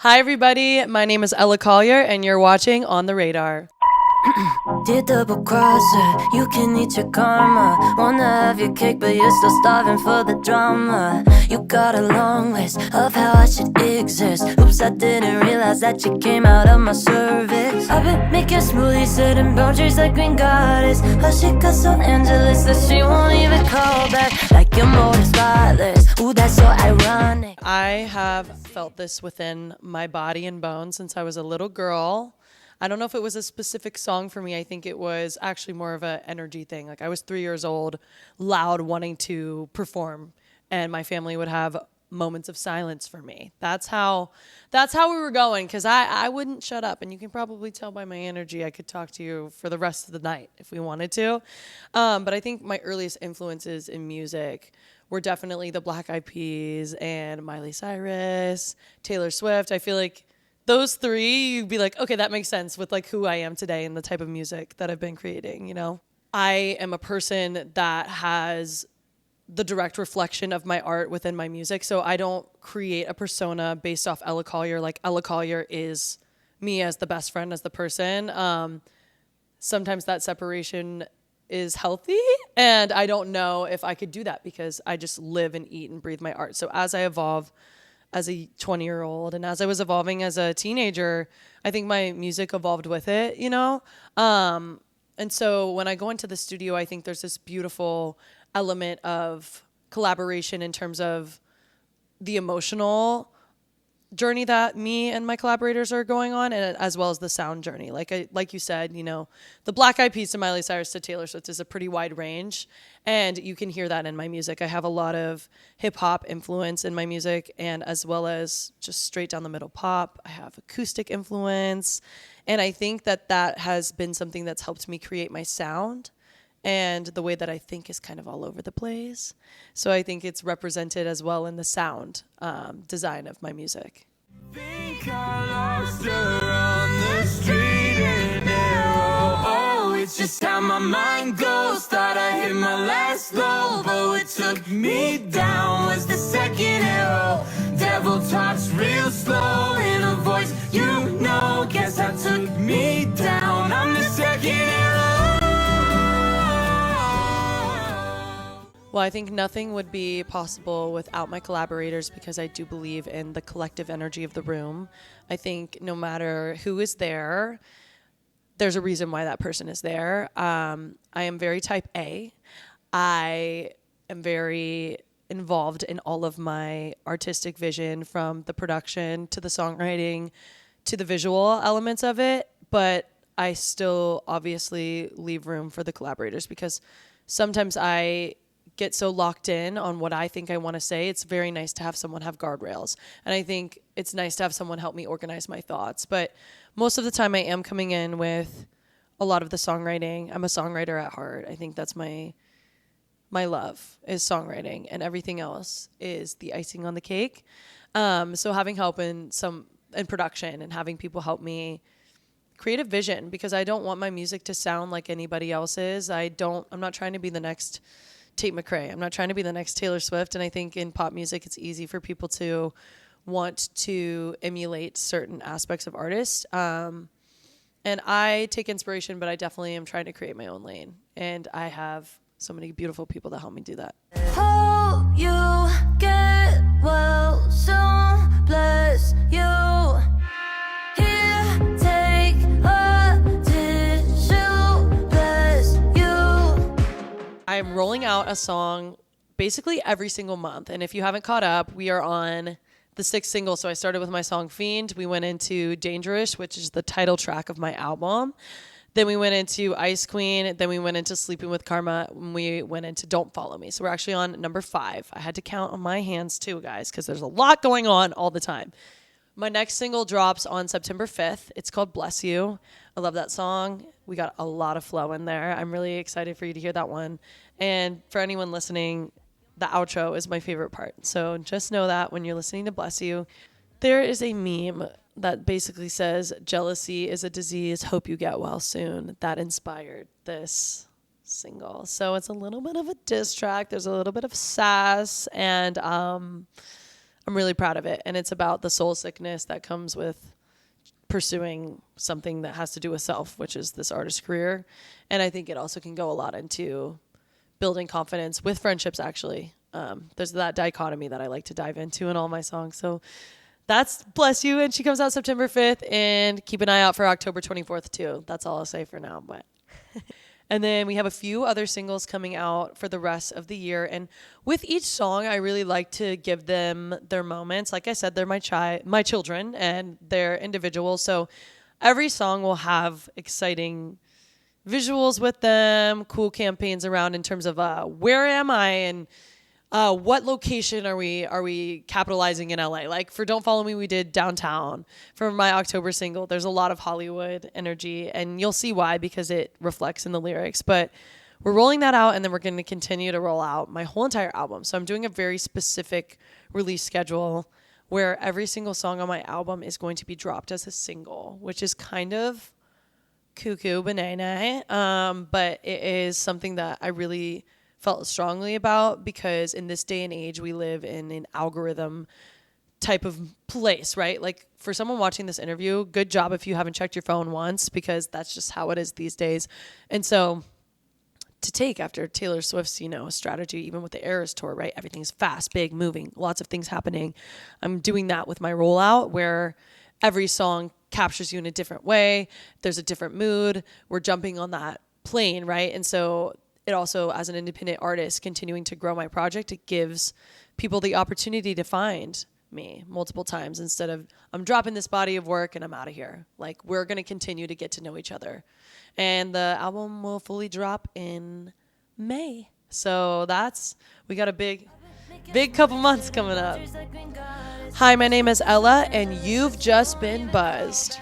Hi, everybody. My name is Ella Collier, and you're watching On the Radar. Dear double crosser, you can eat your karma. Wanna have your cake, but you're still starving for the drama. You got a long list of how I should exist. Oops, I didn't realize that you came out of my service. I've been making smoothies, setting boundaries like Green Goddess. Her shit got so Angeles that she won't even call back. Like your motive spotless, ooh, that's so ironic. I have felt this within my body and bones since I was a little girl. I don't know if it was a specific song for me. I think it was actually more of an energy thing. Like I was 3 years old, loud, wanting to perform, and my family would have moments of silence for me. That's how we were going, because I wouldn't shut up. And you can probably tell by my energy I could talk to you for the rest of the night if we wanted to. But I think my earliest influences in music were definitely the Black Eyed Peas and Miley Cyrus, Taylor Swift. I feel like those three, you'd be like, okay, that makes sense with like who I am today and the type of music that I've been creating, you know? I am a person that has the direct reflection of my art within my music. So I don't create a persona based off Ella Collier. Like Ella Collier is me as the best friend, as the person. Sometimes that separation is healthy, and I don't know if I could do that because I just live and eat and breathe my art. So as I evolve as a 20-year-old and as I was evolving as a teenager, I think my music evolved with it, you know? And so when I go into the studio, I think there's this beautiful element of collaboration in terms of the emotional journey that me and my collaborators are going on, and as well as the sound journey. Like you said, you know, the Black Eyed Peas to Miley Cyrus to Taylor Swift is a pretty wide range, and you can hear that in my music. I have a lot of hip hop influence in my music, and as well as just straight down the middle pop. I have acoustic influence, and I think that has been something that's helped me create my sound. And the way that I think is kind of all over the place. So I think it's represented as well in the sound design of my music. Think I lost her on the street in an arrow. Oh, it's just how my mind goes. Thought I hit my last low, but what took me down was the second arrow. Devil talks real slow in a voice you know. Guess that took me down. I'm the second arrow. Well, I think nothing would be possible without my collaborators because I do believe in the collective energy of the room. I think no matter who is there, there's a reason why that person is there. I am very type A. I am very involved in all of my artistic vision, from the production to the songwriting to the visual elements of it. But I still obviously leave room for the collaborators because sometimes I get so locked in on what I think I want to say. It's very nice to have someone have guardrails. And I think it's nice to have someone help me organize my thoughts. But most of the time I am coming in with a lot of the songwriting. I'm a songwriter at heart. I think that's my love is songwriting, and everything else is the icing on the cake. So having help in production and having people help me create a vision, because I don't want my music to sound like anybody else's. I'm not trying to be the next Tate McRae. I'm not trying to be the next Taylor Swift. And I think in pop music, it's easy for people to want to emulate certain aspects of artists. And I take inspiration, but I definitely am trying to create my own lane. And I have so many beautiful people that help me do that. Hope you get well soon, bless you. Here, take a tissue, bless you. I'm rolling out a song basically every single month. And if you haven't caught up, we are on the 6th single. So I started with my song Fiend. We went into Dangerous, which is the title track of my album. Then we went into Ice Queen. Then we went into Sleeping with Karma. And we went into Don't Follow Me. So we're actually on number 5. I had to count on my hands too, guys, because there's a lot going on all the time. My next single drops on September 5th. It's called Bless You. I love that song. We got a lot of flow in there. I'm really excited for you to hear that one. And for anyone listening, the outro is my favorite part. So just know that when you're listening to Bless You, there is a meme that basically says, jealousy is a disease, hope you get well soon. That inspired this single. So it's a little bit of a diss track. There's a little bit of sass, and I'm really proud of it. And it's about the soul sickness that comes with pursuing something that has to do with self, which is this artist career. And I think it also can go a lot into building confidence with friendships, actually. There's that dichotomy that I like to dive into in all my songs. So that's Bless You. And she comes out September 5th. And keep an eye out for October 24th, too. That's all I'll say for now. But and then we have a few other singles coming out for the rest of the year. And with each song, I really like to give them their moments. Like I said, they're my children, and they're individuals. So every song will have exciting visuals with them, cool campaigns around in terms of where am I and what location are we capitalizing in LA? Like for Don't Follow Me, we did downtown. For my October single, there's a lot of Hollywood energy, and you'll see why, because it reflects in the lyrics. But we're rolling that out, and then we're going to continue to roll out my whole entire album. So I'm doing a very specific release schedule where every single song on my album is going to be dropped as a single, which is kind of cuckoo banana. But it is something that I really felt strongly about, because in this day and age we live in an algorithm type of place, right? Like for someone watching this interview, good job if you haven't checked your phone once, because that's just how it is these days. And so to take after Taylor Swift's, strategy, even with the Eras tour, right? Everything's fast, big, moving, lots of things happening. I'm doing that with my rollout, where every song captures you in a different way. There's a different mood. We're jumping on that plane, right? And so it also, as an independent artist, continuing to grow my project, it gives people the opportunity to find me multiple times instead of I'm dropping this body of work and I'm out of here. Like, we're going to continue to get to know each other. And the album will fully drop in May. So we got a big couple months coming up. Hi, my name is Ella, and you've just been buzzed.